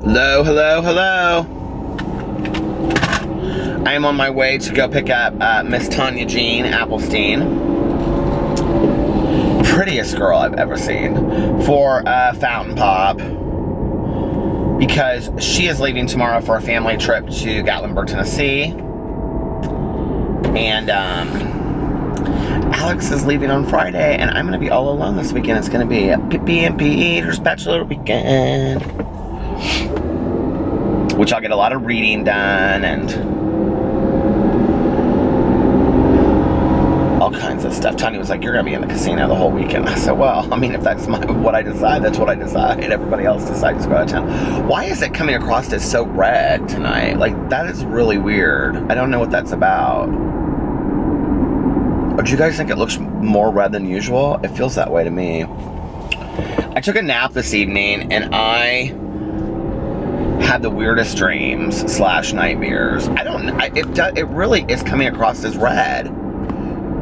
Hello, hello, hello. I am on my way to go pick up Miss Tanya Jean Applestein. Prettiest girl I've ever seen. For Fountain Pop. Because she is leaving tomorrow for a family trip to Gatlinburg, Tennessee. And Alex is leaving on Friday, and I'm going to be all alone this weekend. It's going to be a Pippi and Peter's bachelor weekend. Which I'll get a lot of reading done and all kinds of stuff. Tanya was like, you're going to be in the casino the whole weekend. I said, well, I mean, if that's what I decide, that's what I decide. Everybody else decides to go out of town. Why is it coming across as so red tonight? Like, that is really weird. I don't know what that's about. Or do you guys think it looks more red than usual? It feels that way to me. I took a nap this evening, and I had the weirdest dreams / nightmares. I don't know. It really is coming across as red.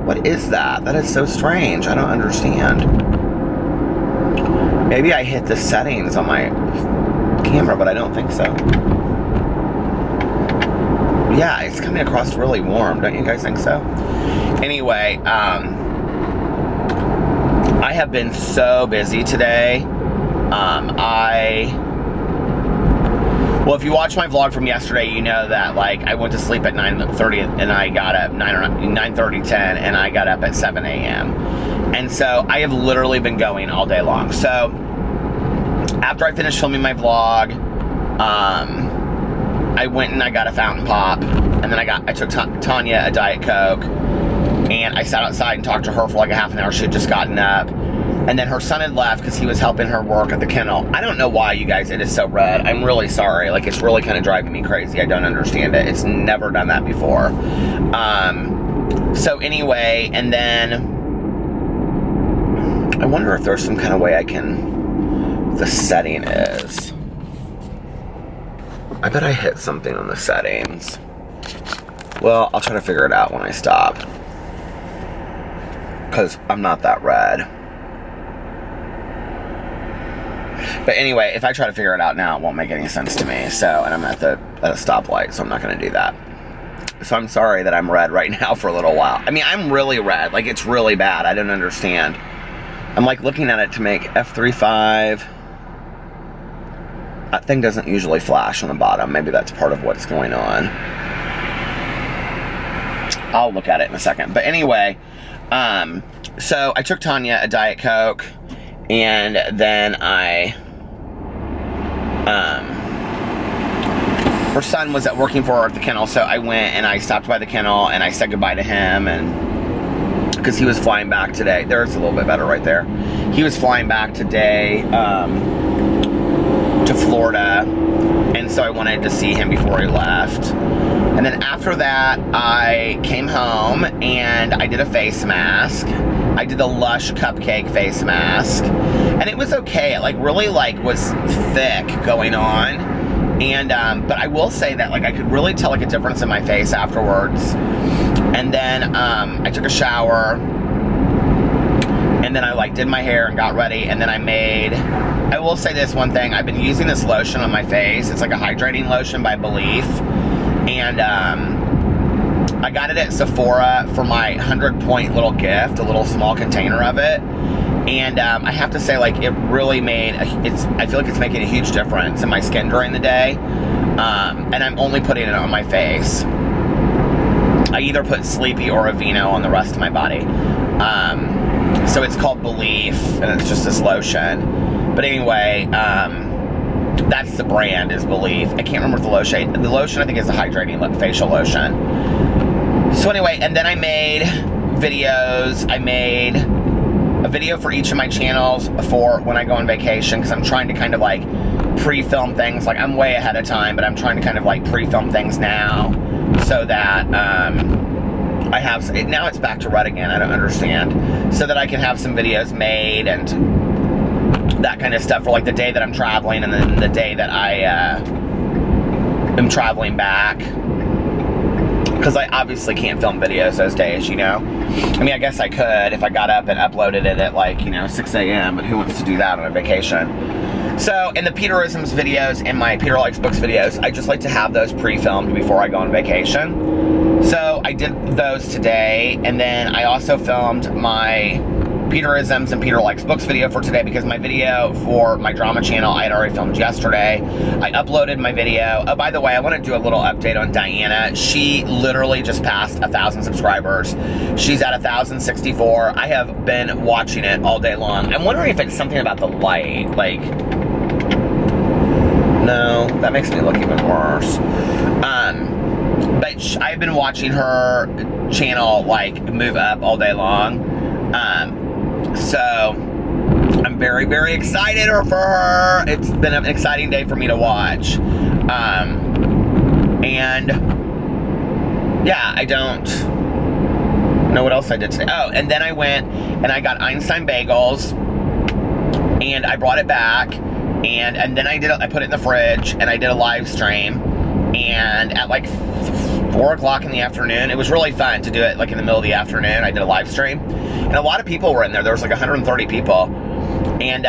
What is that? That is so strange. I don't understand. Maybe I hit the settings on my camera, but I don't think so. Yeah, it's coming across really warm. Don't you guys think so? Anyway, I have been so busy today. Well, if you watch my vlog from yesterday, you know that, like, I went to sleep at 9:30 and I got up 9:30, 10, and I got up at 7 a.m. And so I have literally been going all day long. So after I finished filming my vlog, I went and I got a Fountain Pop, and then I took Tanya a Diet Coke, and I sat outside and talked to her for like a half an hour. She had just gotten up. And then her son had left because he was helping her work at the kennel. I don't know why, you guys, it is so red. I'm really sorry. Like, it's really kind of driving me crazy. I don't understand it. It's never done that before. So anyway, and then I wonder if there's some kind of way I can... The setting is... I bet I hit something on the settings. Well, I'll try to figure it out when I stop. Because I'm not that red. But anyway, if I try to figure it out now, it won't make any sense to me. So, and I'm at a stoplight, so I'm not going to do that. So I'm sorry that I'm red right now for a little while. I mean, I'm really red. Like, it's really bad. I don't understand. I'm like looking at it to make F35. That thing doesn't usually flash on the bottom. Maybe that's part of what's going on. I'll look at it in a second. But anyway, so I took Tanya a Diet Coke, and then her son was working for her at the kennel, so I went and I stopped by the kennel and I said goodbye to him, and because he was flying back today. There's a little bit better right there. He was flying back today to Florida, and so I wanted to see him before he left. And then after that, I came home and I did a face mask. I did the Lush Cupcake face mask, and it was okay. It really was thick going on. And, but I will say that, I could really tell, a difference in my face afterwards. And then, I took a shower, and then I, did my hair and got ready, and then I will say this one thing. I've been using this lotion on my face. It's like a hydrating lotion by Belief, and, I got it at Sephora for my 100-point little gift, a little small container of it. And I have to say, it really made, I feel like it's making a huge difference in my skin during the day. And I'm only putting it on my face. I either put Sleepy or Aveeno on the rest of my body. So it's called Belief, and it's just this lotion. But anyway, that's the brand, is Belief. I can't remember the lotion. The lotion, I think, is a hydrating facial lotion. So anyway, and then I made videos. I made a video for each of my channels for when I go on vacation, because I'm trying to kind of pre-film things. I'm way ahead of time, but I'm trying to kind of pre-film things now, so that I have, now it's back to red again, I don't understand, so that I can have some videos made and that kind of stuff for the day that I'm traveling, and then the day that I am traveling back. Because I obviously can't film videos those days, you know? I mean, I guess I could if I got up and uploaded it at 6 a.m., but who wants to do that on a vacation? So in the Peterisms videos, in my Peter Likes Books videos, I just like to have those pre-filmed before I go on vacation. So I did those today, and then I also filmed my Peterisms and Peter Likes Books video for today, because my video for my drama channel I had already filmed yesterday. I uploaded my video. Oh, by the way, I want to do a little update on Diana. She literally just passed 1,000 subscribers. She's at 1,064. I have been watching it all day long. I'm wondering if it's something about the light. Like, no, that makes me look even worse. But I've been watching her channel like move up all day long. So I'm very, very excited for her. It's been an exciting day for me to watch. And yeah, I don't know what else I did today. Oh, and then I went and I got Einstein bagels, and I brought it back, and then I put it in the fridge, and I did a live stream, and at like 4 o'clock in the afternoon, it was really fun to do it like in the middle of the afternoon. I did a live stream, and a lot of people were in there. There was like 130 people, and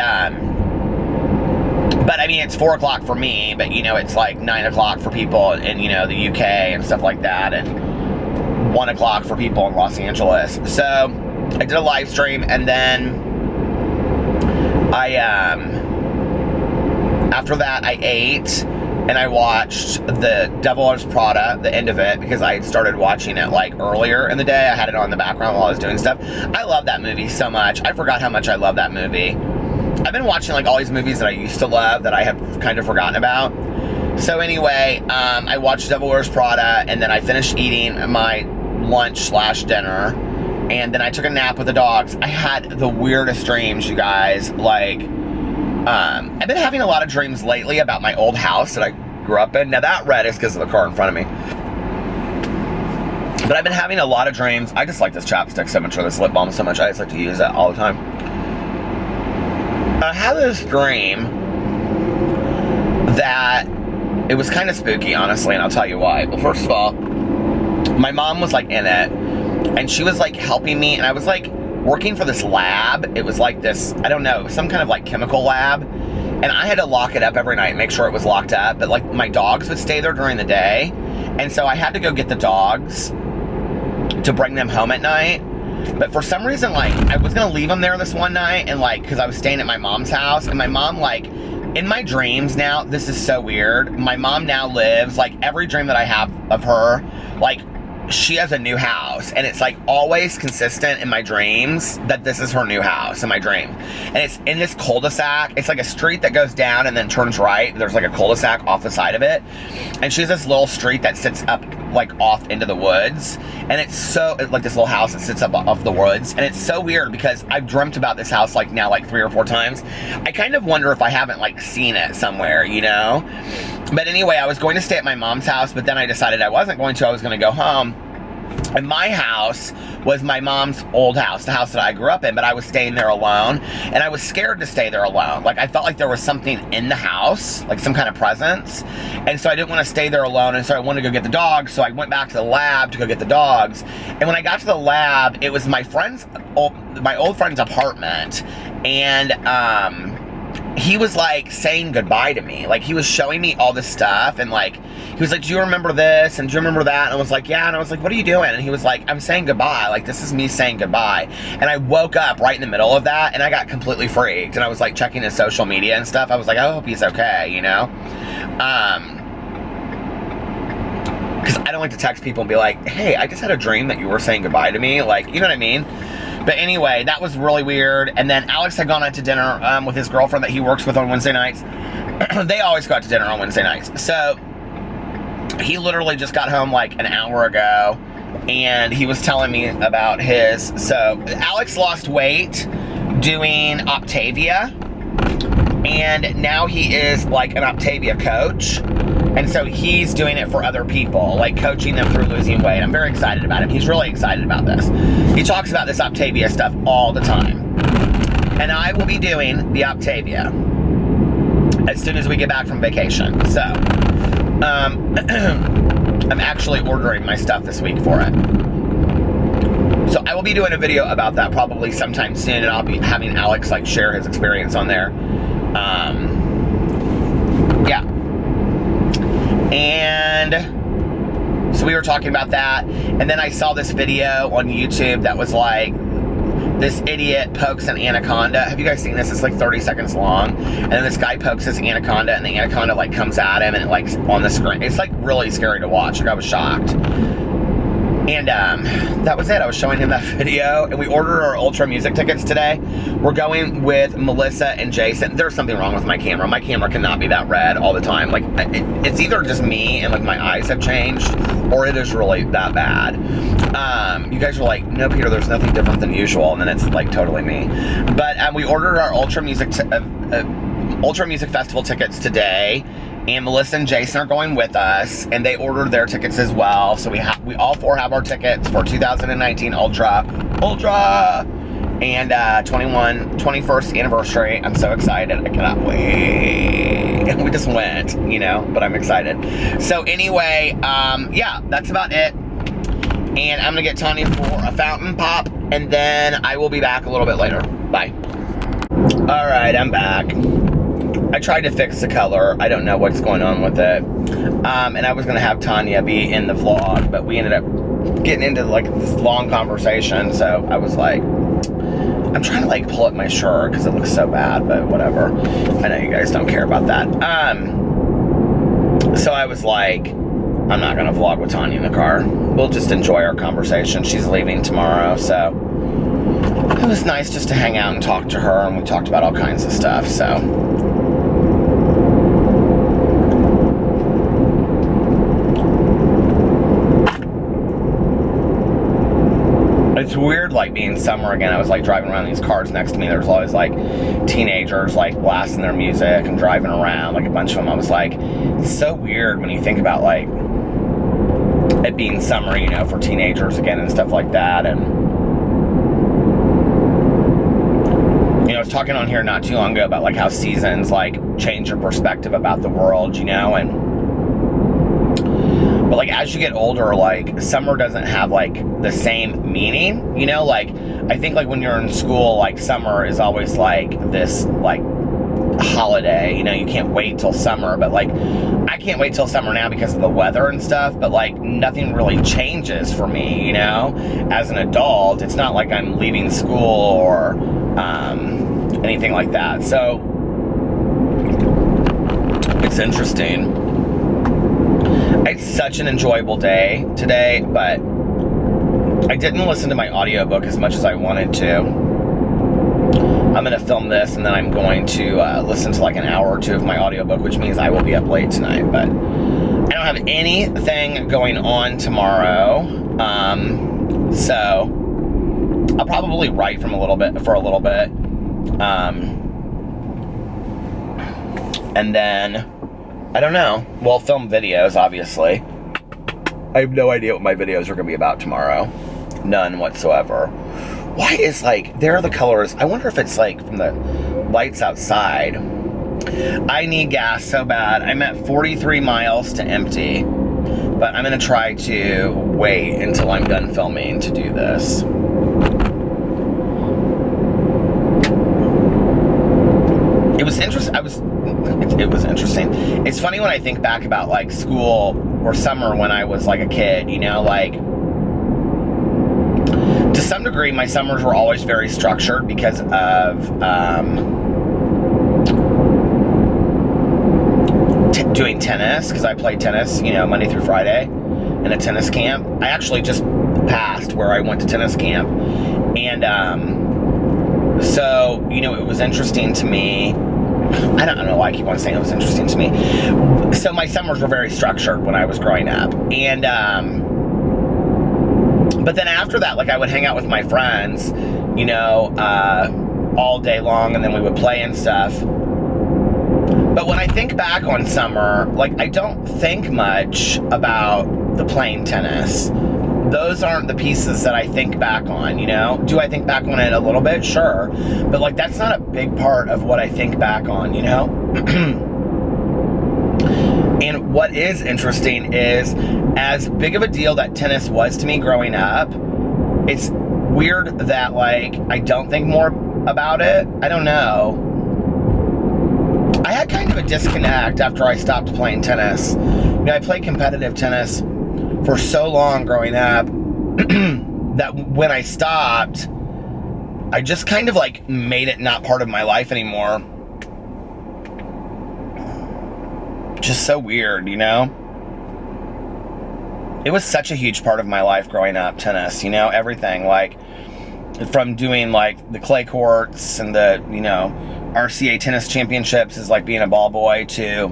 but I mean, it's 4 o'clock for me, but you know, it's like 9 o'clock for people in, you know, the UK and stuff like that, and 1 o'clock for people in Los Angeles. So I did a live stream, and then I after that I ate, and I watched the Devil Wears Prada, the end of it, because I had started watching it like earlier in the day. I had it on in the background while I was doing stuff. I love that movie so much. I forgot how much I love that movie. I've been watching like all these movies that I used to love that I have kind of forgotten about. So anyway, I watched Devil Wears Prada, and then I finished eating my lunch/dinner, and then I took a nap with the dogs. I had the weirdest dreams, you guys. Like, I've been having a lot of dreams lately about my old house that I grew up in. Now that red is because of the car in front of me. But I've been having a lot of dreams. I just like this chapstick so much, or this lip balm so much. I just like to use it all the time. I had this dream that it was kind of spooky, honestly, and I'll tell you why. Well, first of all, my mom was like in it, and she was like helping me, and I was like working for this lab. It was like this, I don't know, some kind of like chemical lab, and I had to lock it up every night and make sure it was locked up, but like my dogs would stay there during the day, and so I had to go get the dogs to bring them home at night. But for some reason, like, I was gonna leave them there this one night, and like, because I was staying at my mom's house, and my mom, like, in my dreams now, this is so weird, my mom now lives, like, every dream that I have of her, like, she has a new house, and it's like always consistent in my dreams that this is her new house in my dream. And it's in this cul-de-sac. It's like a street that goes down and then turns right. There's like a cul-de-sac off the side of it, and she has this little street that sits up like off into the woods, and it's so like this little house that sits up off the woods, and it's so weird because I've dreamt about this house like now like 3 or 4 times. I kind of wonder if I haven't like seen it somewhere, you know. But anyway, I was going to stay at my mom's house, but then I decided I wasn't going to. I was going to go home. And my house was my mom's old house, the house that I grew up in, but I was staying there alone, and I was scared to stay there alone. Like, I felt like there was something in the house, like some kind of presence, and so I didn't want to stay there alone, and so I wanted to go get the dogs, so I went back to the lab to go get the dogs. And when I got to the lab, it was my old friend's apartment, and he was like saying goodbye to me. Like, he was showing me all this stuff, and like, he was like, do you remember this? And do you remember that? And I was like, yeah. And I was like, what are you doing? And he was like, I'm saying goodbye. Like, this is me saying goodbye. And I woke up right in the middle of that, and I got completely freaked. And I was like checking his social media and stuff. I was like, I hope he's okay, you know? Because I don't like to text people and be like, hey, I just had a dream that you were saying goodbye to me. Like, you know what I mean? But anyway, that was really weird. And then Alex had gone out to dinner with his girlfriend that he works with on Wednesday nights. They always go out to dinner on Wednesday nights. So he literally just got home like an hour ago, and he was telling me about his. So Alex lost weight doing Optavia, and now he is like an Optavia coach. And so he's doing it for other people, like coaching them through losing weight. I'm very excited about him. He's really excited about this. He talks about this Optavia stuff all the time. And I will be doing the Optavia as soon as we get back from vacation. So, I'm actually ordering my stuff this week for it. So I will be doing a video about that probably sometime soon, and I'll be having Alex like share his experience on there. were talking about that, and then I saw this video on YouTube that was like, this idiot pokes an anaconda. Have you guys seen this? It's like 30 seconds long. And then this guy pokes his anaconda, and the anaconda like comes at him, and it like on the screen. It's like really scary to watch. Like I was shocked. And that was it. I was showing him that video, and we ordered our Ultra Music tickets today. We're going with Melissa and Jason. There's something wrong with my camera. My camera cannot be that red all the time. Like, it's either just me and like my eyes have changed, or it is really that bad. You guys are like, no, Peter, there's nothing different than usual, and then it's like totally me. But we ordered our Ultra Music Festival tickets today. And Melissa and Jason are going with us, and they ordered their tickets as well. So we all four have our tickets for 2019 Ultra, and 21st anniversary. I'm so excited. I cannot wait. We just went, you know, but I'm excited. So anyway, yeah, that's about it. And I'm gonna get Tanya for a fountain pop, and then I will be back a little bit later. Bye. All right, I'm back. I tried to fix the color. I don't know what's going on with it. And I was going to have Tanya be in the vlog, but we ended up getting into like this long conversation. So I was like, I'm trying to like pull up my shirt because it looks so bad, but whatever. I know you guys don't care about that. So I was like, I'm not going to vlog with Tanya in the car. We'll just enjoy our conversation. She's leaving tomorrow, so it was nice just to hang out and talk to her, and we talked about all kinds of stuff, so. It's weird, like, being summer again. I was, like, driving around these cars next to me. There was always, like, teenagers, like, blasting their music and driving around, like, a bunch of them. I was like, it's so weird when you think about, like, it being summer, you know, for teenagers again and stuff like that. And, you know, I was talking on here not too long ago about, like, how seasons, like, change your perspective about the world, you know, and but like as you get older, like summer doesn't have like the same meaning, you know, like I think like when you're in school, like summer is always like this like holiday, you know, you can't wait till summer, but like I can't wait till summer now because of the weather and stuff, but like nothing really changes for me, you know, as an adult. It's not like I'm leaving school or anything like that, so it's interesting. I had such an enjoyable day today, but I didn't listen to my audiobook as much as I wanted to. I'm going to film this, and then I'm going to listen to like an hour or two of my audiobook, which means I will be up late tonight, but I don't have anything going on tomorrow, so I'll probably write for a little bit, and then I don't know. We'll film videos, obviously. I have no idea what my videos are going to be about tomorrow. None whatsoever. Why is, like, there are the colors. I wonder if it's, like, from the lights outside. I need gas so bad. I'm at 43 miles to empty. But I'm going to try to wait until I'm done filming to do this. It was interesting. It was interesting. It's funny when I think back about like school or summer when I was like a kid, you know, like to some degree my summers were always very structured because of doing tennis, because I played tennis, you know, Monday through Friday in a tennis camp. I actually just passed where I went to tennis camp, and so, you know, it was interesting to me. I don't know why I keep on saying it was interesting to me. So my summers were very structured when I was growing up. And, but then after that, like I would hang out with my friends, you know, all day long, and then we would play and stuff. But when I think back on summer, like I don't think much about the playing tennis. Those aren't the pieces that I think back on, you know? Do I think back on it a little bit? Sure. But, like, that's not a big part of what I think back on, you know? And what is interesting is, as big of a deal that tennis was to me growing up, it's weird that, like, I don't think more about it. I don't know. I had kind of a disconnect after I stopped playing tennis. You know, I played competitive tennis for so long growing up that when I stopped, I just kind of like made it not part of my life anymore. Just so weird, you know? It was such a huge part of my life growing up, tennis, you know, everything, like from doing like the clay courts and the, you know, RCA tennis championships as like being a ball boy, to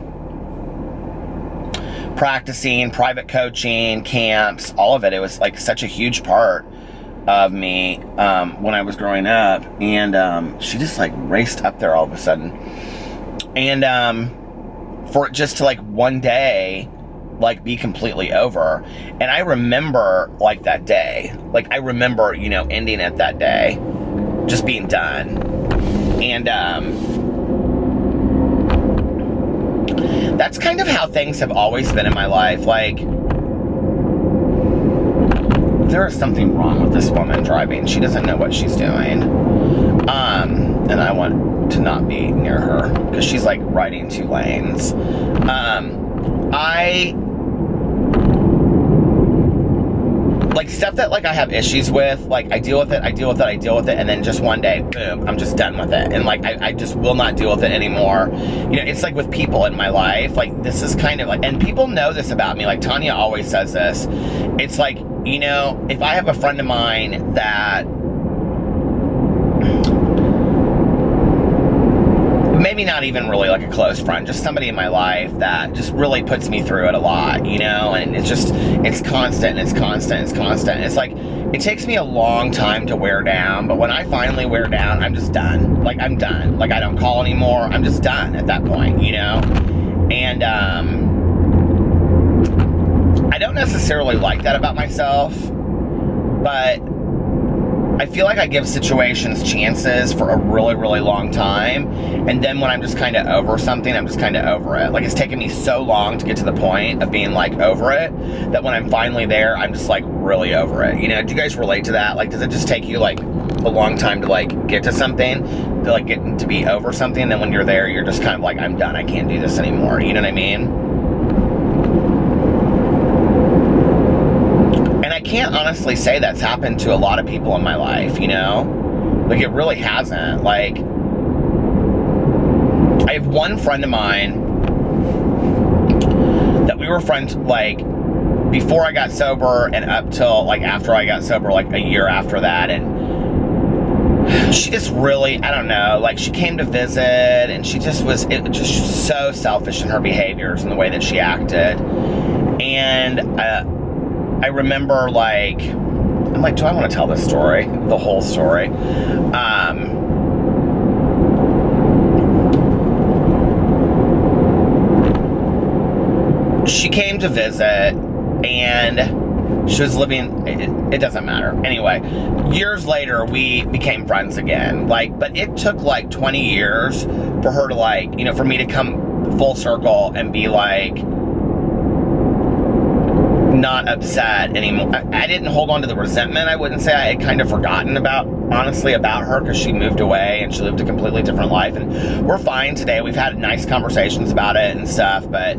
practicing, private coaching, camps, all of it. It was like such a huge part of me when I was growing up. And she just like raced up there all of a sudden. And for it just to like one day like be completely over. And I remember like that day, like I remember, you know, ending it that day, just being done. And that's kind of how things have always been in my life. Like, there is something wrong with this woman driving. She doesn't know what she's doing. And I want to not be near her because she's like riding 2 lanes. Like stuff that like I have issues with, like I deal with it, and then just one day, boom, I'm just done with it. And like I just will not deal with it anymore. You know, it's like with people in my life, like this is kind of like, and people know this about me, like Tanya always says this. It's like, you know, if I have a friend of mine that maybe not even really like a close friend, just somebody in my life that just really puts me through it a lot, you know, and it's just, it's constant. It's like, it takes me a long time to wear down, but when I finally wear down, I'm just done. Like, I'm done. Like, I don't call anymore. I'm just done at that point, you know? And, I don't necessarily like that about myself, but I feel like I give situations chances for a really, really long time. And then when I'm just kind of over something, I'm just kind of over it. Like, it's taken me so long to get to the point of being like over it, that when I'm finally there, I'm just like really over it. You know, do you guys relate to that? Like, does it just take you like a long time to like get to something, to like get to be over something? And then when you're there, you're just kind of like, I'm done. I can't do this anymore. You know what I mean? I can't honestly say that's happened to a lot of people in my life, you know? Like, it really hasn't. Like, I have one friend of mine that we were friends, like, before I got sober and up till, like, after I got sober, like, a year after that. And she just really, I don't know, like, she came to visit, and she just was just so selfish in her behaviors and the way that she acted. And, I remember, like, I'm like, do I want to tell this story? The whole story. She came to visit, and she was living, it doesn't matter. Anyway, years later, we became friends again. Like, but it took, like, 20 years for her to, like, you know, for me to come full circle and be, like, not upset anymore. I didn't hold on to the resentment. I wouldn't say. I had kind of forgotten about her, because she moved away and she lived a completely different life, and we're fine today. We've had nice conversations about it and stuff, but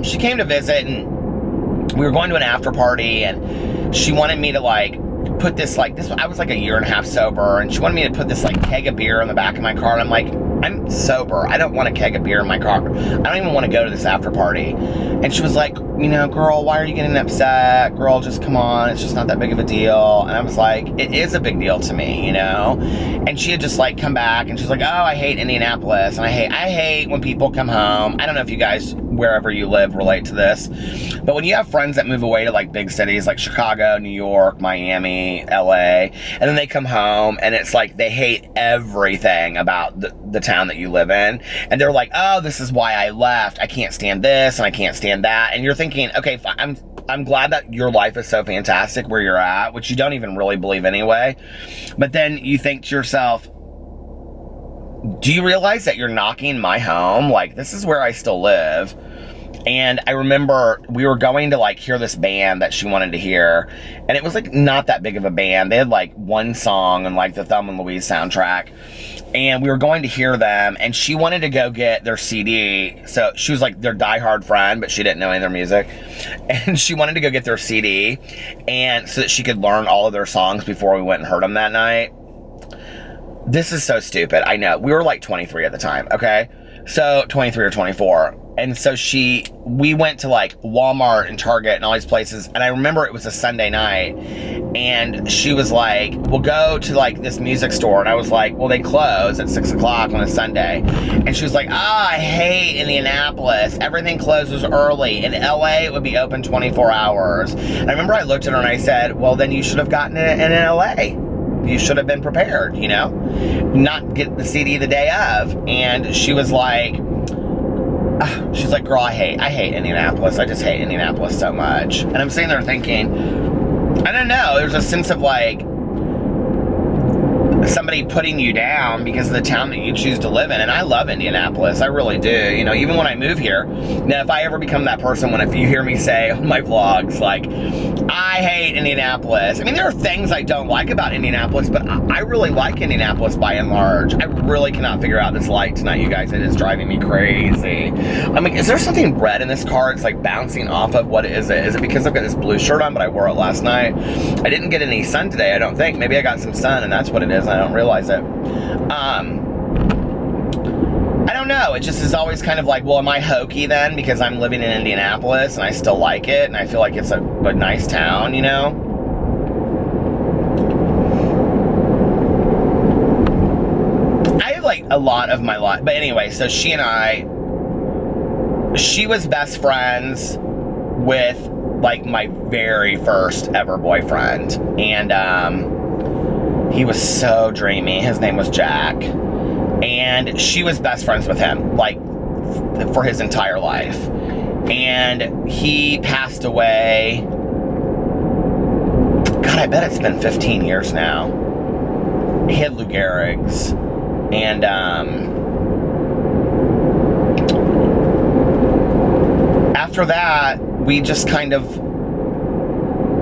she came to visit, and we were going to an after party, and she wanted me to like put this, like, this, I was like a year and a half sober, and she wanted me to put this like keg of beer in the back of my car, and I'm like, I'm sober. I don't want a keg of beer in my car. I don't even want to go to this after party. And she was like, you know, girl, why are you getting upset? Girl, just come on. It's just not that big of a deal. And I was like, it is a big deal to me, you know? And she had just like come back, and she's like, oh, I hate Indianapolis. And I hate when people come home. I don't know if you guys, wherever you live, relate to this. But when you have friends that move away to like big cities like Chicago, New York, Miami, LA, and then they come home, and it's like they hate everything about the town that you live in, and they're like, oh, this is why I left. I can't stand this and I can't stand that. And you're thinking, okay, I'm glad that your life is so fantastic where you're at, which you don't even really believe anyway. But then you think to yourself, do you realize that you're knocking my home? Like, this is where I still live. And I remember we were going to like hear this band that she wanted to hear, and it was like not that big of a band. They had like one song and like the Thelma and Louise soundtrack. and we were going to hear them, and she wanted to go get their CD. So she was like their diehard friend, but she didn't know any of their music. And she wanted to go get their CD, and so that she could learn all of their songs before we went and heard them that night. This is so stupid. I know. We were like 23 at the time, okay? So 23 or 24. And so we went to like Walmart and Target and all these places. And I remember it was a Sunday night, and she was like, we'll go to like this music store. And I was like, well, they close at 6 o'clock on a Sunday. And she was like, I hate Indianapolis. Everything closes early. In LA, it would be open 24 hours. And I remember I looked at her and I said, well, then you should have gotten it in LA. You should have been prepared, you know, not get the CD the day of. And she was like, she's like, girl, I hate Indianapolis. I just hate Indianapolis so much. And I'm sitting there thinking, I don't know, there's a sense of like somebody putting you down because of the town that you choose to live in. And I love Indianapolis. I really do. You know, even when I move here. Now, if I ever become that person, if you hear me say on my vlogs, like, I hate Indianapolis. I mean, there are things I don't like about Indianapolis, but I really like Indianapolis by and large. I really cannot figure out this light tonight, you guys. It is driving me crazy. I'm like, is there something red in this car? It's like bouncing off of, what is it? Is it because I've got this blue shirt on, but I wore it last night? I didn't get any sun today, I don't think. Maybe I got some sun and that's what it is. I don't realize it. I don't know. It just is always kind of like, well, am I hokey then because I'm living in Indianapolis and I still like it and I feel like it's a nice town, you know? I have like a lot of my life. But anyway, so she was best friends with like my very first ever boyfriend. And he was so dreamy. His name was Jack. And she was best friends with him, like, for his entire life. And he passed away. God, I bet it's been 15 years now. He had Lou Gehrig's. And, after that, we just kind of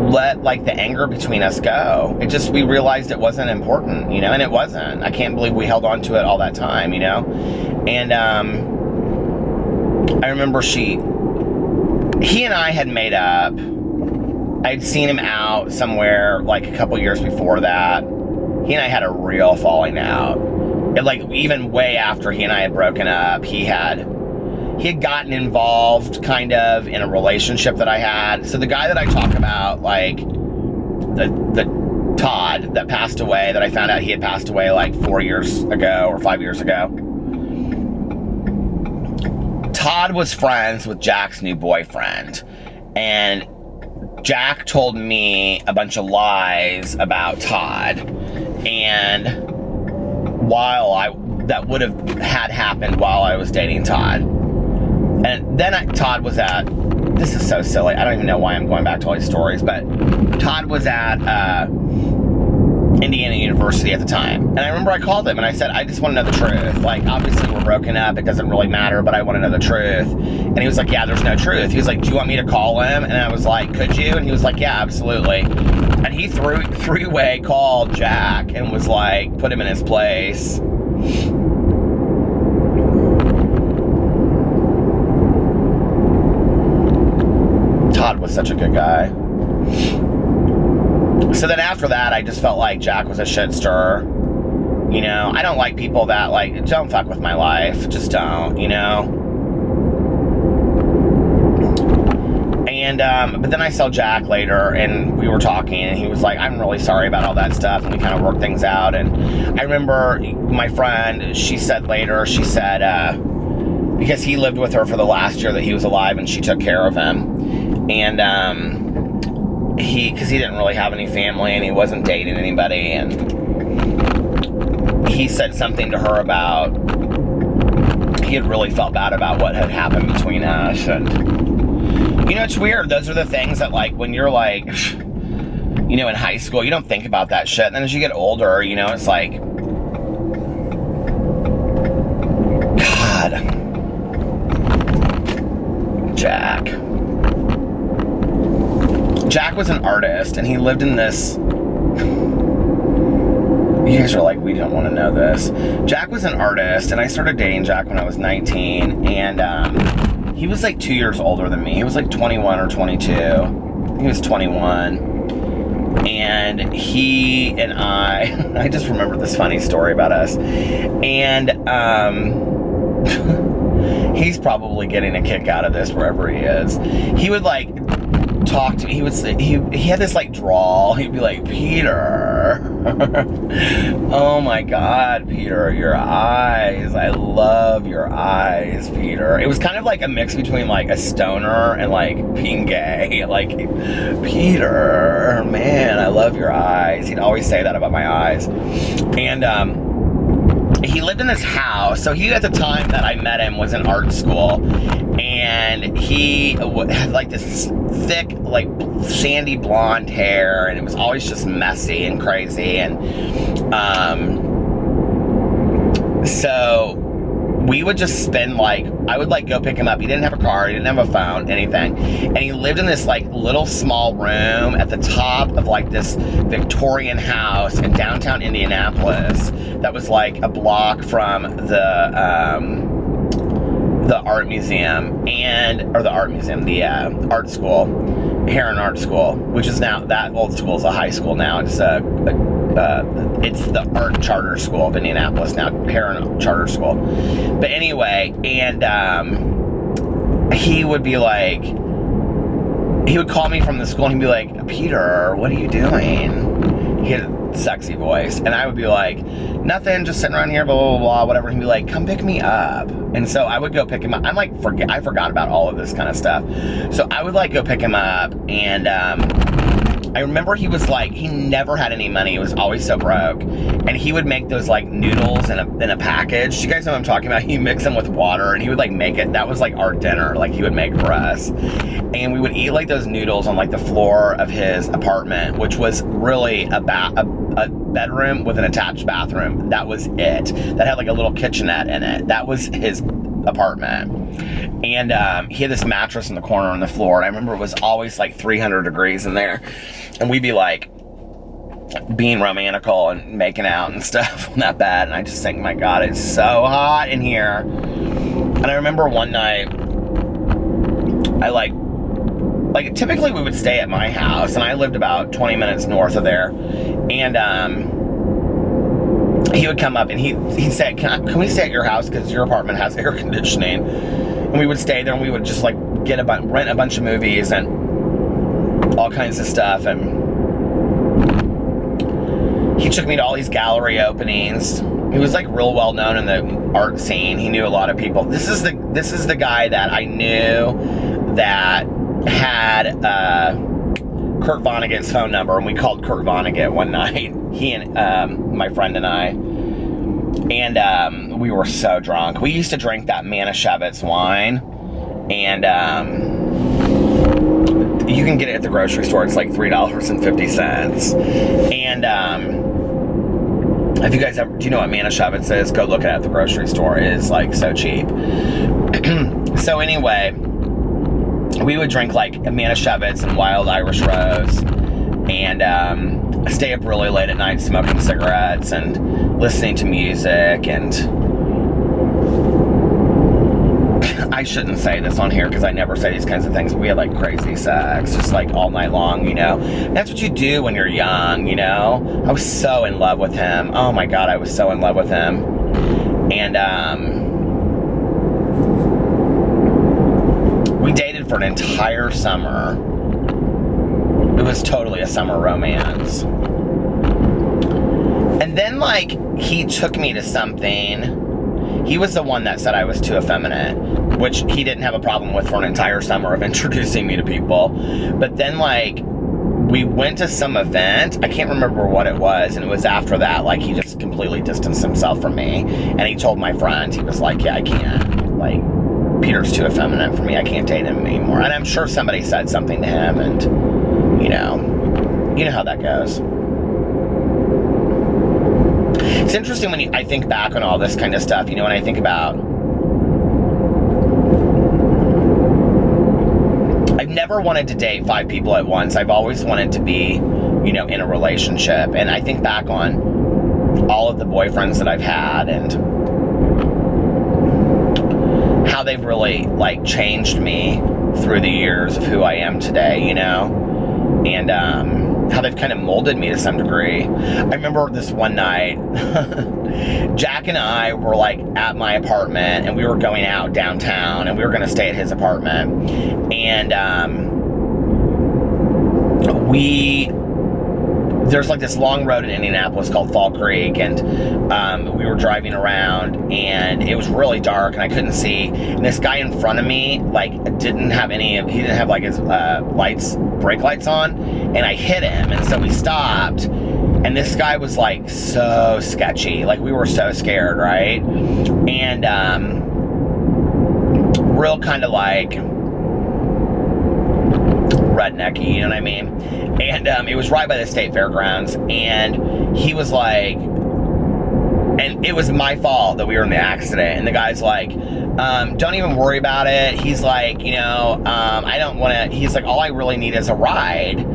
let like the anger between us go. We realized it wasn't important, you know, and it wasn't. I can't believe we held on to it all that time, you know. And I remember he and I had made up. I'd seen him out somewhere like a couple years before that. He and I had a real falling out. And like even way after he and I had broken up, he had gotten involved kind of in a relationship that I had. So the guy that I talk about, like the Todd that passed away, that I found out he had passed away like 4 years ago or 5 years ago. Todd was friends with Jack's new boyfriend. And Jack told me a bunch of lies about Todd. And that would have had happened while I was dating Todd. And then Todd was at, this is so silly, I don't even know why I'm going back to all these stories, but Todd was at Indiana University at the time. And I remember I called him and I said, I just want to know the truth. Like, obviously we're broken up, it doesn't really matter, but I want to know the truth. And he was like, yeah, there's no truth. He was like, do you want me to call him? And I was like, could you? And he was like, yeah, absolutely. And he three-way called Jack and was like, put him in his place. Todd was such a good guy. So then after that, I just felt like Jack was a shit stirrer. You know, I don't like people that like, don't fuck with my life. Just don't, you know? And, but then I saw Jack later and we were talking and he was like, I'm really sorry about all that stuff. And we kind of worked things out. And I remember my friend, she said, because he lived with her for the last year that he was alive and she took care of him. And because he didn't really have any family and he wasn't dating anybody, and he said something to her about he had really felt bad about what had happened between us. And you know, it's weird. Those are the things that, like, when you're like, you know, in high school, you don't think about that shit. And then as you get older, you know, it's like, God, Jack was an artist, and he lived in this You guys are like, we don't want to know this. Jack was an artist, and I started dating Jack when I was 19, and he was like 2 years older than me. He was like 21 or 22. I think he was 21. And he and I just remember this funny story about us. And he's probably getting a kick out of this wherever he is. He would like talk to me. He would say, he had this like drawl. He'd be like, Peter, oh my God, Peter, your eyes. I love your eyes, Peter. It was kind of like a mix between like a stoner and like being gay. Like, Peter, man, I love your eyes. He'd always say that about my eyes. And he lived in this house. So he, at the time that I met him, was in art school, and he had like this thick, like sandy blonde hair, and it was always just messy and crazy. And so we would just spend like, I would like go pick him up. He didn't have a car, he didn't have a phone, anything. And he lived in this like little small room at the top of like this Victorian house in downtown Indianapolis that was like a block from the art museum, the art school, Heron Art School, which is now, that old school is a high school now. It's the Art Charter School of Indianapolis now, Heron Charter School. But anyway, and he would be like, he would call me from the school and he'd be like, Peter, what are you doing? He had a sexy voice, and I would be like, nothing, just sitting around here, blah, blah, blah, whatever. He'd be like, come pick me up. And so I would go pick him up. I forgot about all of this kind of stuff. So I would like go pick him up, and I remember he was like, he never had any money. He was always so broke. And he would make those like noodles in a package. Do you guys know what I'm talking about? He'd mix them with water, and he would like make it. That was like our dinner, like he would make for us. And we would eat like those noodles on like the floor of his apartment, which was really a bedroom with an attached bathroom. That was it. That had like a little kitchenette in it. That was his apartment. And he had this mattress in the corner on the floor, and I remember it was always like 300 degrees in there, and we'd be like being romantical and making out and stuff on that bed, and I just think, my God, it's so hot in here. And I remember one night, I like typically we would stay at my house, and I lived about 20 minutes north of there, and he would come up and he'd say, can we stay at your house, because your apartment has air conditioning? And we would stay there, and we would just like rent a bunch of movies and all kinds of stuff. And he took me to all these gallery openings. He was like real well known in the art scene. He knew a lot of people. This is the guy that I knew that had Kurt Vonnegut's phone number, and we called Kurt Vonnegut one night. He and my friend and I. And we were so drunk. We used to drink that Manischewitz wine, and you can get it at the grocery store. It's like $3.50. And if you guys ever, do you know what Manischewitz is? Go look at the grocery store. It is like so cheap. So anyway, we would drink like Manischewitz and Wild Irish Rose, and stay up really late at night smoking cigarettes and listening to music. And I shouldn't say this on here because I never say these kinds of things, but we had like crazy sex, just like all night long, you know. That's what you do when you're young, you know. I was so in love with him. Oh my God, I was so in love with him. And we dated for an entire summer. It was totally a summer romance. And then, like, he took me to something. He was the one that said I was too effeminate, which he didn't have a problem with for an entire summer of introducing me to people. But then, like, we went to some event. I can't remember what it was, and it was after that, like, he just completely distanced himself from me. And he told my friend, he was like, yeah, I can't. Like, Peter's too effeminate for me. I can't date him anymore. And I'm sure somebody said something to him, and you know how that goes. It's interesting when I think back on all this kind of stuff, you know, when I think about, I've never wanted to date 5 people at once. I've always wanted to be, you know, in a relationship. And I think back on all of the boyfriends that I've had and how they've really, like, changed me through the years of who I am today, you know? And how they've kind of molded me to some degree. I remember this one night, Jack and I were, like, at my apartment, and we were going out downtown, and we were going to stay at his apartment. And there's like this long road in Indianapolis called Fall Creek, and we were driving around, and it was really dark, and I couldn't see. And this guy in front of me, like, didn't have like his brake lights on, and I hit him, and so we stopped. And this guy was, like, so sketchy. Like, we were so scared, right? And real kind of like rednecky, you know what I mean? And it was right by the state fairgrounds, and he was like, and it was my fault that we were in the accident, and the guy's like, don't even worry about it. He's like, you know, I don't want to, he's like, all I really need is a ride.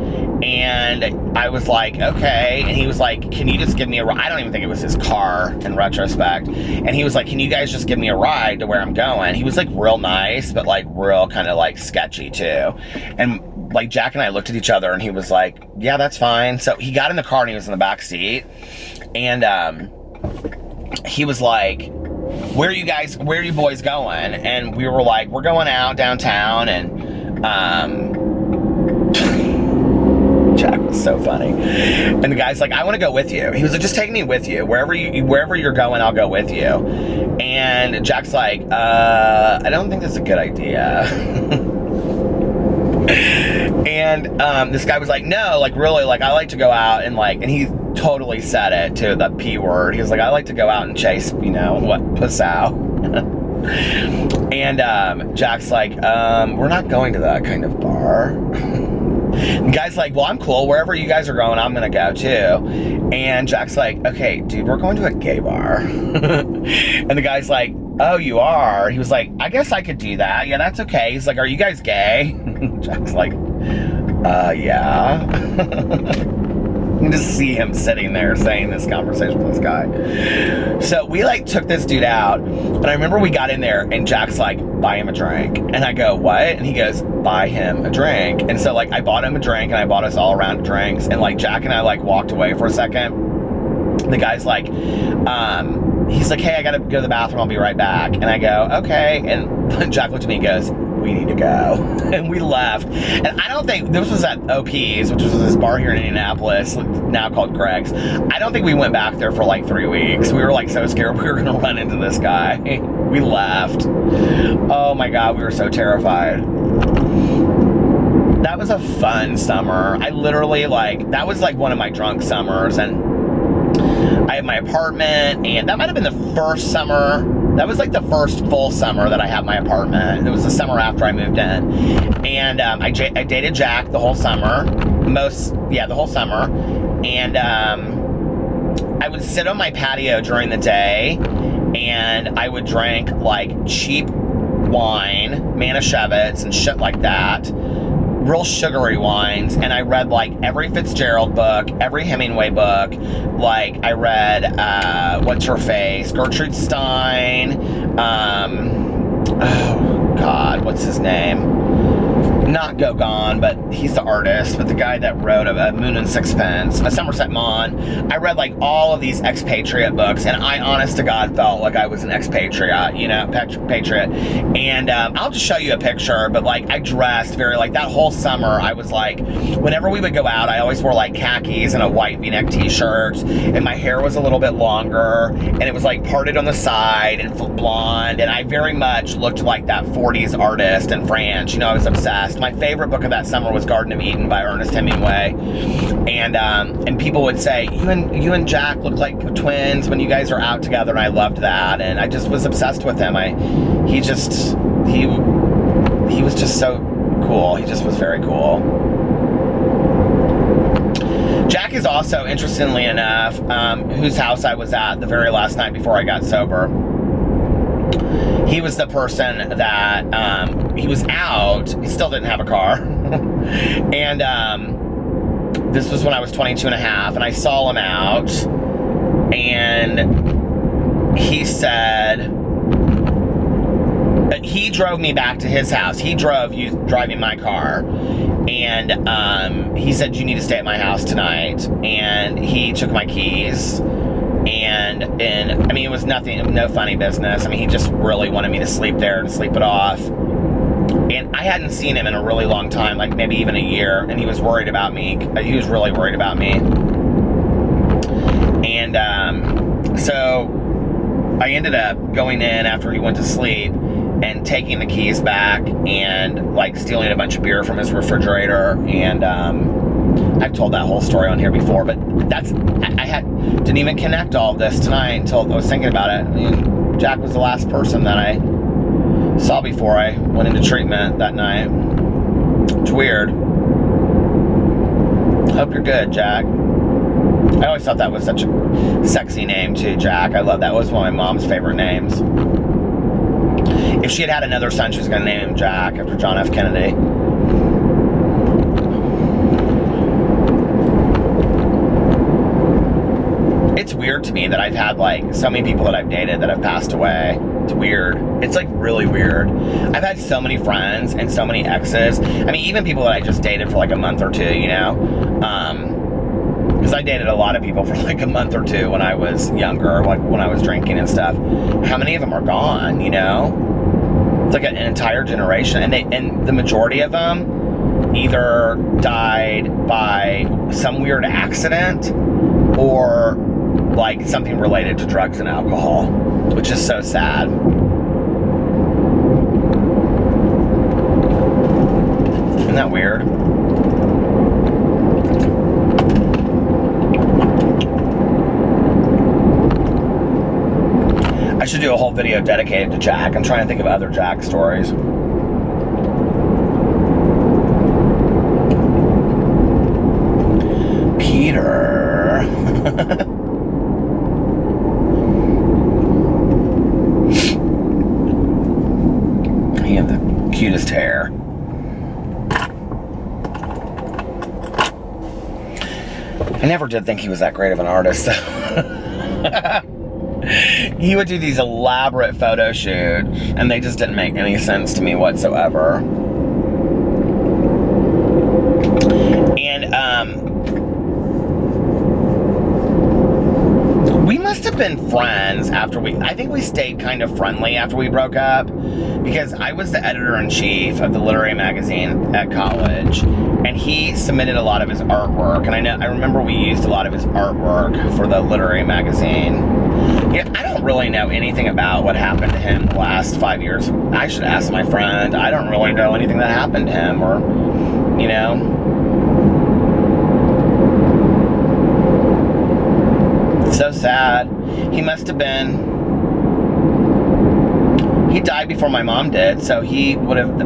And I was like, okay. And he was like, can you just give me a ride? I don't even think it was his car in retrospect. And he was like, can you guys just give me a ride to where I'm going? He was like real nice, but like real kind of like sketchy too. And like Jack and I looked at each other, and he was like, yeah, that's fine. So he got in the car, and he was in the back seat. And he was like, where are you boys going? And we were like, we're going out downtown. And Jack was so funny. And the guy's like, I want to go with you. He was like, just take me with you. Wherever you're going, I'll go with you. And Jack's like, I don't think that's a good idea. And this guy was like, no, like, really, like, I like to go out and, like, and he totally said it to the P word. He was like, I like to go out and chase, you know, what, puss out. And Jack's like, we're not going to that kind of bar. The guy's like, well, I'm cool. Wherever you guys are going, I'm going to go too. And Jack's like, okay, dude, we're going to a gay bar. And the guy's like, oh, you are? He was like, I guess I could do that. Yeah, that's okay. He's like, are you guys gay? Jack's like, yeah. You can just see him sitting there saying this conversation with this guy. So we like took this dude out, and I remember we got in there, and Jack's like, buy him a drink. And I go, what? And he goes, buy him a drink. And so like I bought him a drink, and I bought us all around drinks, and like Jack and I like walked away for a second. The guy's like, he's like, hey, I gotta go to the bathroom, I'll be right back. And I go, okay. And Jack looked at me and goes, we need to go. And we left. And I don't think, this was at OP's, which was this bar here in Indianapolis, now called Greg's. I don't think we went back there for like 3 weeks. We were like so scared we were gonna run into this guy. We left. Oh my God, we were so terrified. That was a fun summer. I literally like, that was like one of my drunk summers, and I had my apartment, and that might have been the first summer. That was like the first full summer that I had my apartment. It was the summer after I moved in. And I dated Jack the whole summer. The whole summer. And I would sit on my patio during the day, and I would drink like cheap wine, Manischewitz and shit like that. Real sugary wines, and I read like every Fitzgerald book, every Hemingway book. Like I read what's her face, Gertrude Stein. Oh God, what's his name? Not Gauguin, but he's the artist, but the guy that wrote a Moon and Sixpence, a Somerset Maugham. I read like all of these expatriate books, and I honest to God felt like I was an expatriate, you know, patriot. And I'll just show you a picture, but like I dressed very, like that whole summer I was like, whenever we would go out, I always wore like khakis and a white v-neck t-shirt, and my hair was a little bit longer, and it was like parted on the side and blonde, and I very much looked like that 40s artist in France. You know, I was obsessed. My favorite book of that summer was Garden of Eden by Ernest Hemingway, and people would say, you and Jack look like twins when you guys are out together, and I loved that, and I just was obsessed with him. He was just so cool. He just was very cool. Jack is also, interestingly enough, whose house I was at the very last night before I got sober. He was the person that, he was out, he still didn't have a car, and this was when I was 22 and a half, and I saw him out, And he said, he drove me back to his house. He driving my car. And he said, you need to stay at my house tonight. And he took my keys. And I mean, it was no funny business. I mean, he just really wanted me to sleep there and sleep it off. And I hadn't seen him in a really long time, like maybe even a year. And he was worried about me. He was really worried about me. And so I ended up going in after he went to sleep and taking the keys back and like stealing a bunch of beer from his refrigerator. And I've told that whole story on here before, but didn't even connect all of this tonight until I was thinking about it. I mean, Jack was the last person that I saw before I went into treatment that night. It's weird. Hope you're good, Jack. I always thought that was such a sexy name too, Jack. I love that. It was one of my mom's favorite names. If she had another son, she was going to name him Jack after John F. Kennedy. It's weird to me that I've had like so many people that I've dated that have passed away. It's weird. It's like really weird. I've had so many friends and so many exes. I mean, even people that I just dated for like a month or two, you know? Because I dated a lot of people for like a month or two when I was younger, like when I was drinking and stuff. How many of them are gone, you know? It's like an entire generation. And the majority of them either died by some weird accident or like something related to drugs and alcohol, which is so sad. Isn't that weird? I should do a whole video dedicated to Jack. I'm trying to think of other Jack stories. Peter. He had the cutest hair. I never did think he was that great of an artist, though. He would do these elaborate photo shoots, and they just didn't make any sense to me whatsoever. And, we must have been friends after I think we stayed kind of friendly after we broke up, because I was the editor-in-chief of the literary magazine at college, and he submitted a lot of his artwork, and I remember we used a lot of his artwork for the literary magazine. Yeah, I don't really know anything about what happened to him the last 5 years. I should ask my friend. I don't really know anything that happened to him, or, you know. It's so sad. He must have been, he died before my mom did, so he would have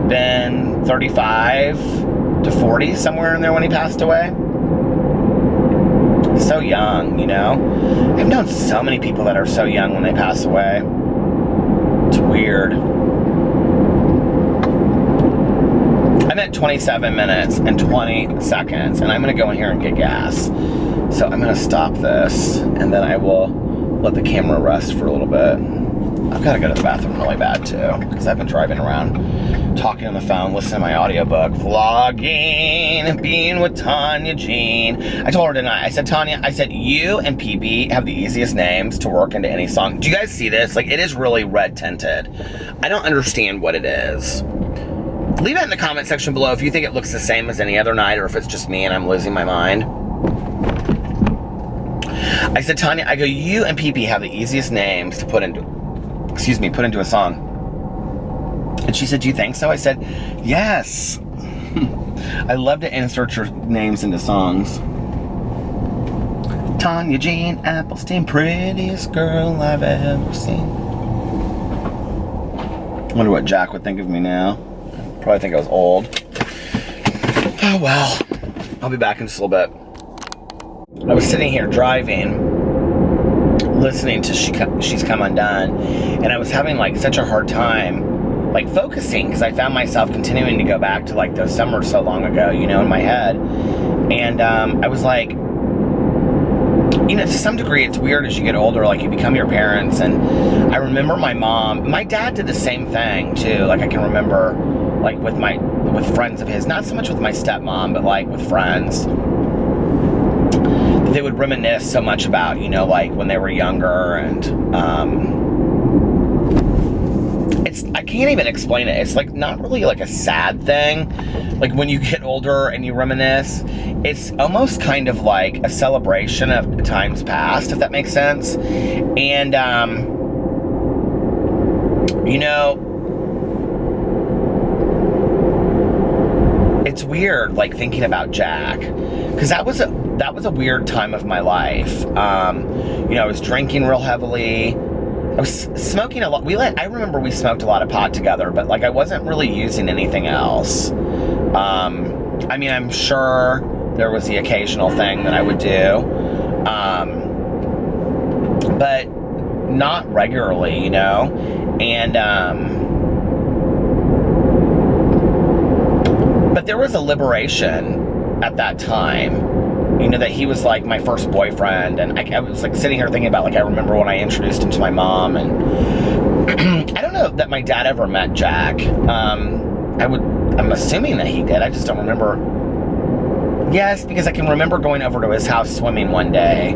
been 35 to 40, somewhere in there when he passed away. So young, you know? I've known so many people that are so young when they pass away. It's weird. I'm at 27 minutes and 20 seconds, and I'm going to go in here and get gas. So I'm going to stop this, and then I will let the camera rest for a little bit. I've got to go to the bathroom really bad, too, because I've been driving around, talking on the phone, listening to my audiobook, vlogging, being with Tanya Jean. I told her tonight, I said, Tanya, I said, you and PP have the easiest names to work into any song. Do you guys see this? Like, it is really red tinted. I don't understand what it is. Leave it in the comment section below if you think it looks the same as any other night, or if it's just me and I'm losing my mind. I said, Tanya, I go, you and PP have the easiest names to put into a song. And she said, do you think so? I said, yes. I love to insert your names into songs. Tanya Jean Applestein, prettiest girl I've ever seen. I wonder what Jack would think of me now. Probably think I was old. Oh well. I'll be back in just a little bit. I was sitting here driving, listening to She's Come Undone, and I was having like such a hard time like focusing, because I found myself continuing to go back to like those summers so long ago, you know, in my head. And I was like, you you know, to some degree, it's weird as you get older, like you become your parents. And I remember my dad did the same thing too. Like I can remember, like with friends of his, not so much with my stepmom, but like with friends, they would reminisce so much about, you know, like when they were younger, and I can't even explain it. It's like not really like a sad thing. Like when you get older and you reminisce, it's almost kind of like a celebration of times past, if that makes sense. And, you know, it's weird, like thinking about Jack, because that was a weird time of my life. You know, I was drinking real heavily. I was smoking a lot. I remember we smoked a lot of pot together, but like I wasn't really using anything else. I mean, I'm sure there was the occasional thing that I would do, but not regularly, you know. And but there was a liberation at that time. You know, that he was like my first boyfriend, and I was like sitting here thinking about, like, I remember when I introduced him to my mom, and I don't know that my dad ever met Jack. I'm assuming that he did. I just don't remember. Yes, because I can remember going over to his house swimming one day.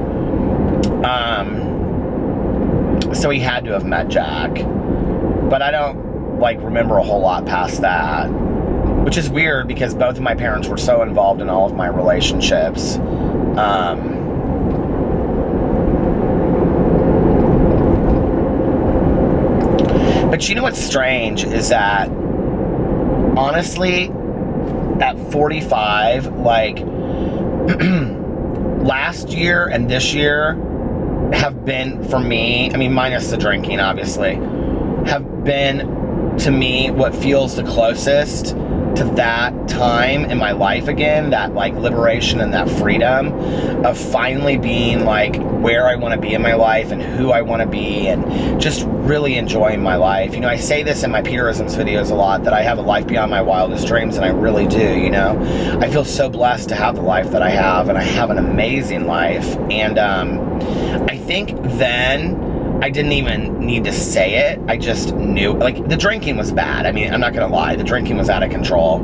So he had to have met Jack, but I don't like remember a whole lot past that. Which is weird because both of my parents were so involved in all of my relationships. But you know what's strange is that, honestly, at 45, like, last year and this year have been, for me, I mean, minus the drinking, obviously, have been, to me, what feels the closest to that time in my life again, that like liberation and that freedom of finally being like where I want to be in my life and who I want to be, and just really enjoying my life. You know, I say this in my Peterisms videos a lot, that I have a life beyond my wildest dreams, and I really do, you know. I feel so blessed to have the life that I have, and I have an amazing life. And I think then I didn't even need to say it. I just knew, like, the drinking was bad. I mean, I'm not gonna lie, the drinking was out of control.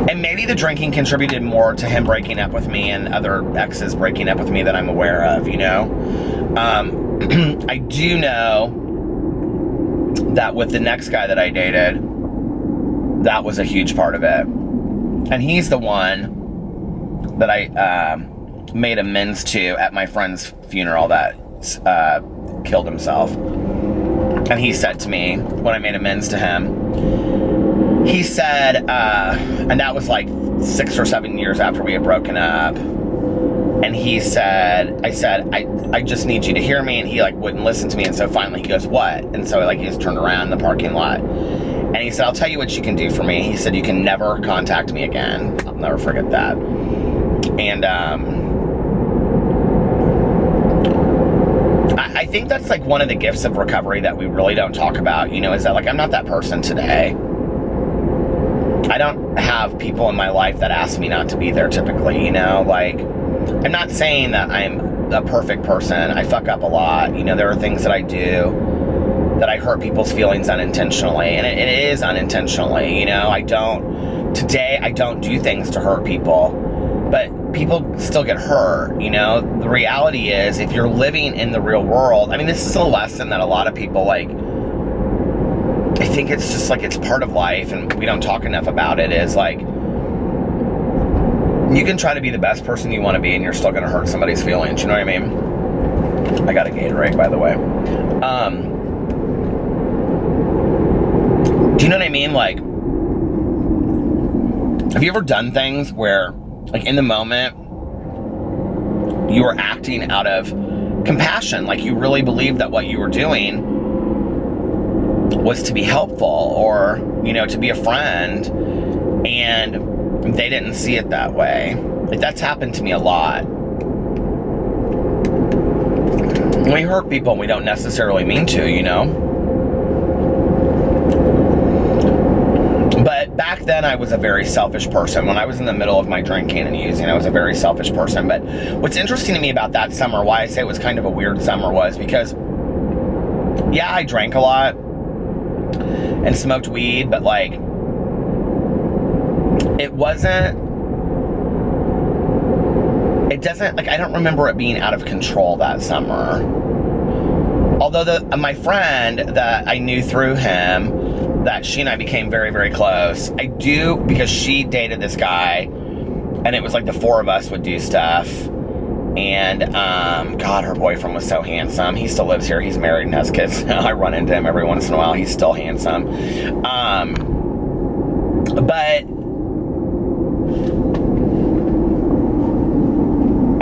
And maybe the drinking contributed more to him breaking up with me and other exes breaking up with me than I'm aware of, you know? I do know that with the next guy that I dated, that was a huge part of it. And he's the one that I made amends to at my friend's funeral that killed himself. And he said to me, when I made amends to him, he said, and that was like 6 or 7 years after we had broken up, and he said, I just need you to hear me, and he like wouldn't listen to me, and so finally he goes, what? And so like he just turned around in the parking lot, and he said, I'll tell you what you can do for me. He said, you can never contact me again. I'll never forget that. And I think that's like one of the gifts of recovery that we really don't talk about, you know, is that like I'm not that person today. I don't have people in my life that ask me not to be there typically, you know, like I'm not saying that I'm a perfect person. I fuck up a lot. You know, there are things that I do that I hurt people's feelings unintentionally, and it is unintentionally, you know. Today I don't do things to hurt people, but people still get hurt, you know. The reality is, if you're living in the real world, I mean, this is a lesson that a lot of people, like, I think it's just like, it's part of life, and we don't talk enough about it, is like, you can try to be the best person you want to be, and you're still going to hurt somebody's feelings, you know what I mean? I got a Gatorade, by the way. Do you know what I mean? Like, have you ever done things where, like, in the moment, you were acting out of compassion, like you really believed that what you were doing was to be helpful, or, you know, to be a friend, and they didn't see it that way? Like, that's happened to me a lot. We hurt people and we don't necessarily mean to, you know? But back then I was a very selfish person. When I was in the middle of my drinking and using, I was a very selfish person. But what's interesting to me about that summer, why I say it was kind of a weird summer, was because, yeah, I drank a lot and smoked weed, but like, it doesn't, like, I don't remember it being out of control that summer. Although my friend that I knew through him, that she and I became very, very close, I do, because she dated this guy, and it was like the four of us would do stuff. And, God, her boyfriend was so handsome. He still lives here. He's married and has kids. I run into him every once in a while. He's still handsome. But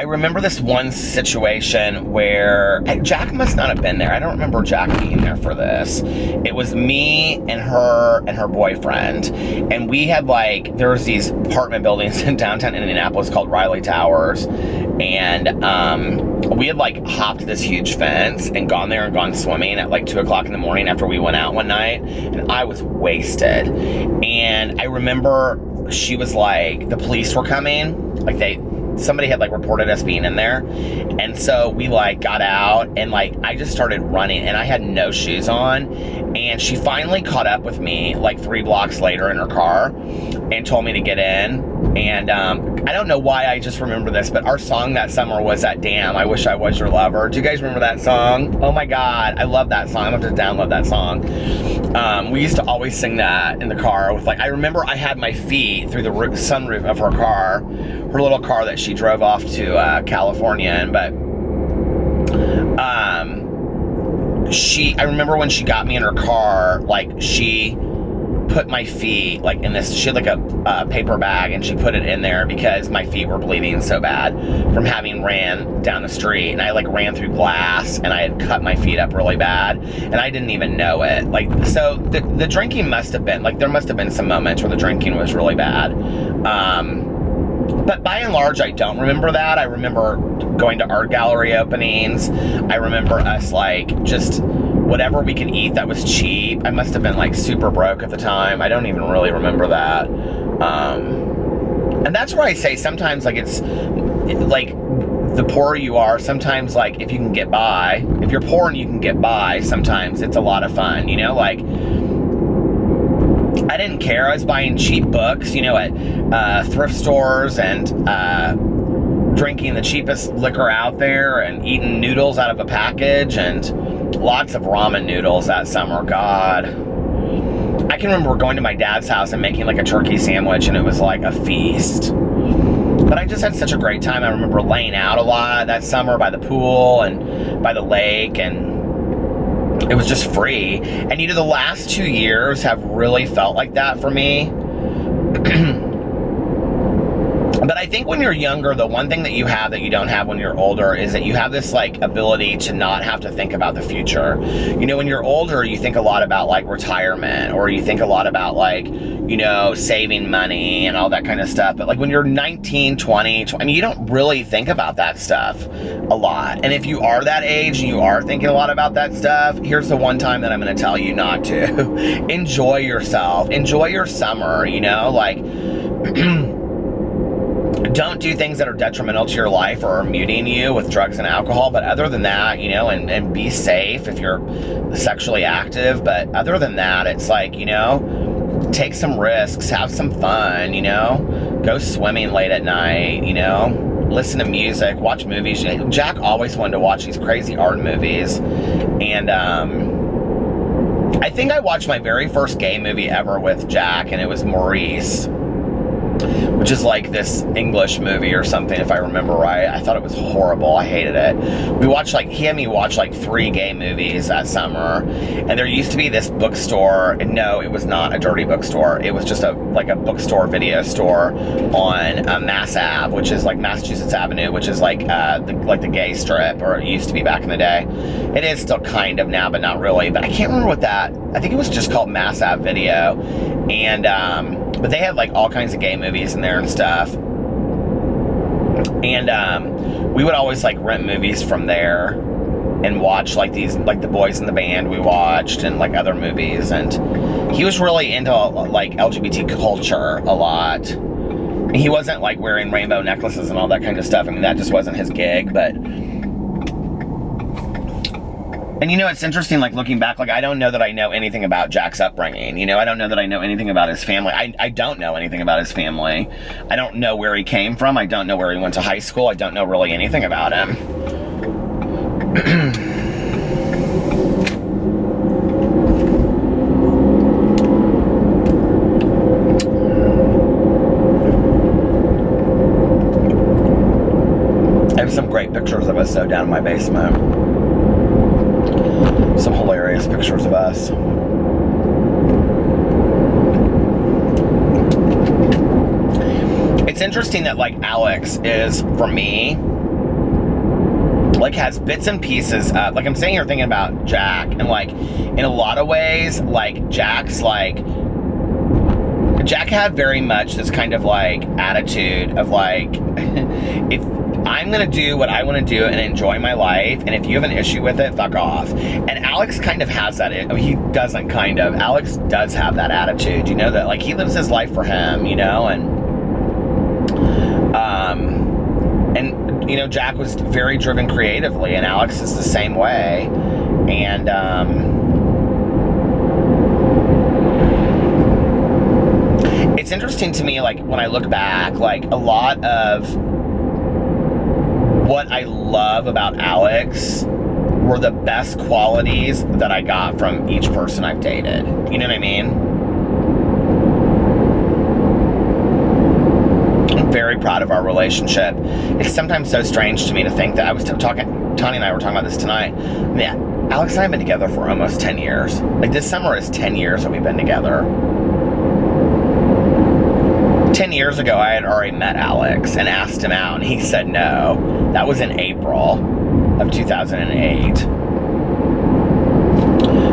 I remember this one situation where Jack must not have been there. I don't remember Jack being there for this. It was me and her boyfriend, and we had like, there was these apartment buildings in downtown Indianapolis called Riley Towers, and we had like hopped this huge fence and gone there and gone swimming at like 2 o'clock in the morning after we went out one night, and I was wasted. And I remember she was like, the police were coming, like somebody had like reported us being in there, and so we like got out, and like I just started running, and I had no shoes on, and she finally caught up with me like 3 blocks later in her car and told me to get in. And I don't know why I just remember this, but our song that summer was that Damn, I Wish I Was Your Lover. Do you guys remember that song? Oh my God, I love that song. I'm gonna have to download that song. We used to always sing that in the car with like, I remember I had my feet through the sunroof of her car, her little car that she drove off to California in. But I remember when she got me in her car, like she put my feet like in this, she had like a paper bag, and she put it in there because my feet were bleeding so bad from having ran down the street, and I like ran through glass, and I had cut my feet up really bad, and I didn't even know it. Like, so the drinking must have been, like, there must have been some moments where the drinking was really bad. But by and large, I don't remember that. I remember going to art gallery openings. I remember us like just whatever we could eat that was cheap. I must have been like super broke at the time. I don't even really remember that. And that's where I say sometimes like it's like the poorer you are, sometimes like if you can get by, if you're poor and you can get by, sometimes it's a lot of fun, you know, like I didn't care. I was buying cheap books, you know, at thrift stores, and drinking the cheapest liquor out there, and eating noodles out of a package, and lots of ramen noodles that summer. God, I can remember going to my dad's house and making like a turkey sandwich, and it was like a feast. But I just had such a great time. I remember laying out a lot that summer by the pool and by the lake, and it was just free. And you know, the last 2 years have really felt like that for me. But I think when you're younger, the one thing that you have that you don't have when you're older is that you have this like ability to not have to think about the future. You know, when you're older, you think a lot about like retirement, or you think a lot about like, you know, saving money and all that kind of stuff. But like when you're 19, 20, I mean, you don't really think about that stuff a lot. And if you are that age and you are thinking a lot about that stuff, here's the one time that I'm going to tell you not to. Enjoy yourself. Enjoy your summer, you know, like don't do things that are detrimental to your life or are muting you with drugs and alcohol. But other than that, you know, and be safe if you're sexually active. But other than that, it's like, you know, take some risks, have some fun, you know, go swimming late at night, you know, listen to music, watch movies. Jack always wanted to watch these crazy art movies. And I think I watched my very first gay movie ever with Jack, and it was Maurice, which is like this English movie or something, if I remember right. I thought it was horrible. I hated it. We watched like, he had me watch like 3 gay movies that summer. And there used to be this bookstore, and no, it was not a dirty bookstore. It was just like a bookstore video store on Mass Ave, which is like Massachusetts Avenue, which is like the gay strip, or it used to be back in the day. It is still kind of now, but not really. But I can't remember what that, I think it was just called Mass Ave Video. And, but they had like all kinds of gay movies in there and stuff. And we would always like rent movies from there. and watch like the Boys in the Band we watched and like other movies, and he was really into like LGBT culture a lot. He wasn't like wearing rainbow necklaces and all that kind of stuff. I mean, that just wasn't his gig, but... And, you know, it's interesting, like, looking back, like, I don't know that I know anything about Jack's upbringing. You know, I don't know that I know anything about his family. I don't know anything about his family. I don't know where he came from. I don't know where he went to high school. I don't know really anything about him. I have some great pictures of us, though, down in my basement. Some hilarious pictures of us. It's interesting that, like, Alex is, for me, like, has bits and pieces of, like, I'm sitting here thinking about Jack, and, like, in a lot of ways, like, Jack had very much this kind of, like, attitude of, like, if I'm gonna do what I want to do and enjoy my life, and if you have an issue with it, fuck off. And Alex kind of has that. I mean, he doesn't kind of. Alex does have that attitude, you know, that, like, he lives his life for him, you know, and you know, Jack was very driven creatively, and Alex is the same way. And it's interesting to me, like, when I look back, like, a lot of what I love about Alex were the best qualities that I got from each person I've dated. You know what I mean? I'm very proud of our relationship. It's sometimes so strange to me to think that I was Tani and I were talking about this tonight. Yeah, Alex and I have been together for almost 10 years. Like, this summer is 10 years that we've been together. 10 years ago, I had already met Alex and asked him out, and he said no. That was in April of 2008.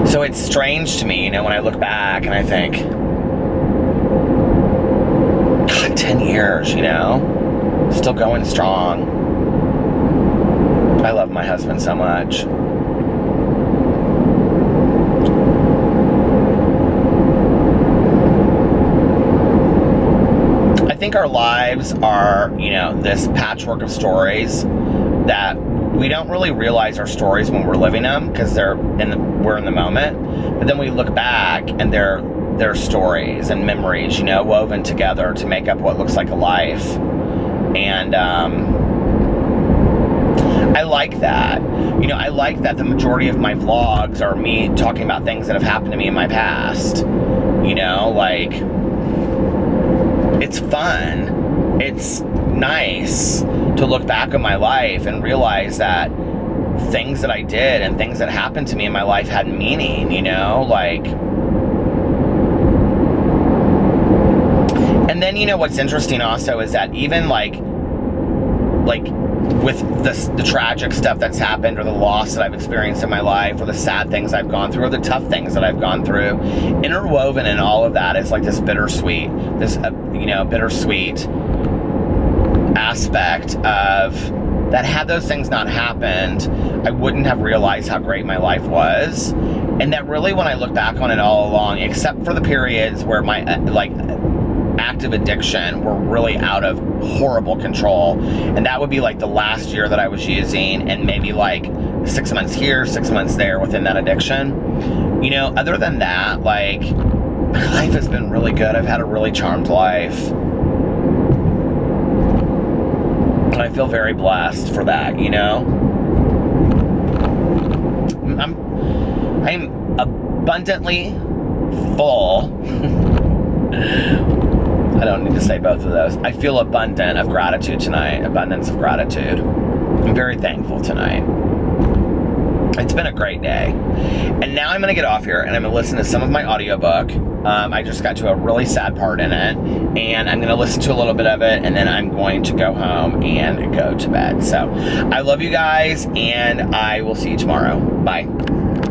So it's strange to me, you know, when I look back and I think, God, 10 years, you know? Still going strong. I love my husband so much. I think our lives are, you know, this patchwork of stories that we don't really realize our stories when we're living them, because we're in the moment. But then we look back and they're stories and memories, you know, woven together to make up what looks like a life. And I like that. You know, I like that the majority of my vlogs are me talking about things that have happened to me in my past. You know, like, it's fun. It's nice to look back on my life and realize that things that I did and things that happened to me in my life had meaning, you know, like. And then, you know, what's interesting also is that even like with the tragic stuff that's happened, or the loss that I've experienced in my life, or the sad things I've gone through, or the tough things that I've gone through, interwoven in all of that is like this bittersweet aspect of that. Had those things not happened, I wouldn't have realized how great my life was. And that really, when I look back on it all along, except for the periods where my active addiction were really out of horrible control, and that would be like the last year that I was using, and maybe like 6 months here, 6 months there within that addiction, you know, other than that, like, my life has been really good. I've had a really charmed life, and I feel very blessed for that, you know. I'm abundantly full. I don't need to say both of those. I feel abundant of gratitude tonight. Abundance of gratitude. I'm very thankful tonight. It's been a great day. And now I'm going to get off here and I'm going to listen to some of my audiobook. I just got to a really sad part in it, and I'm going to listen to a little bit of it, and then I'm going to go home and go to bed. So I love you guys, and I will see you tomorrow. Bye.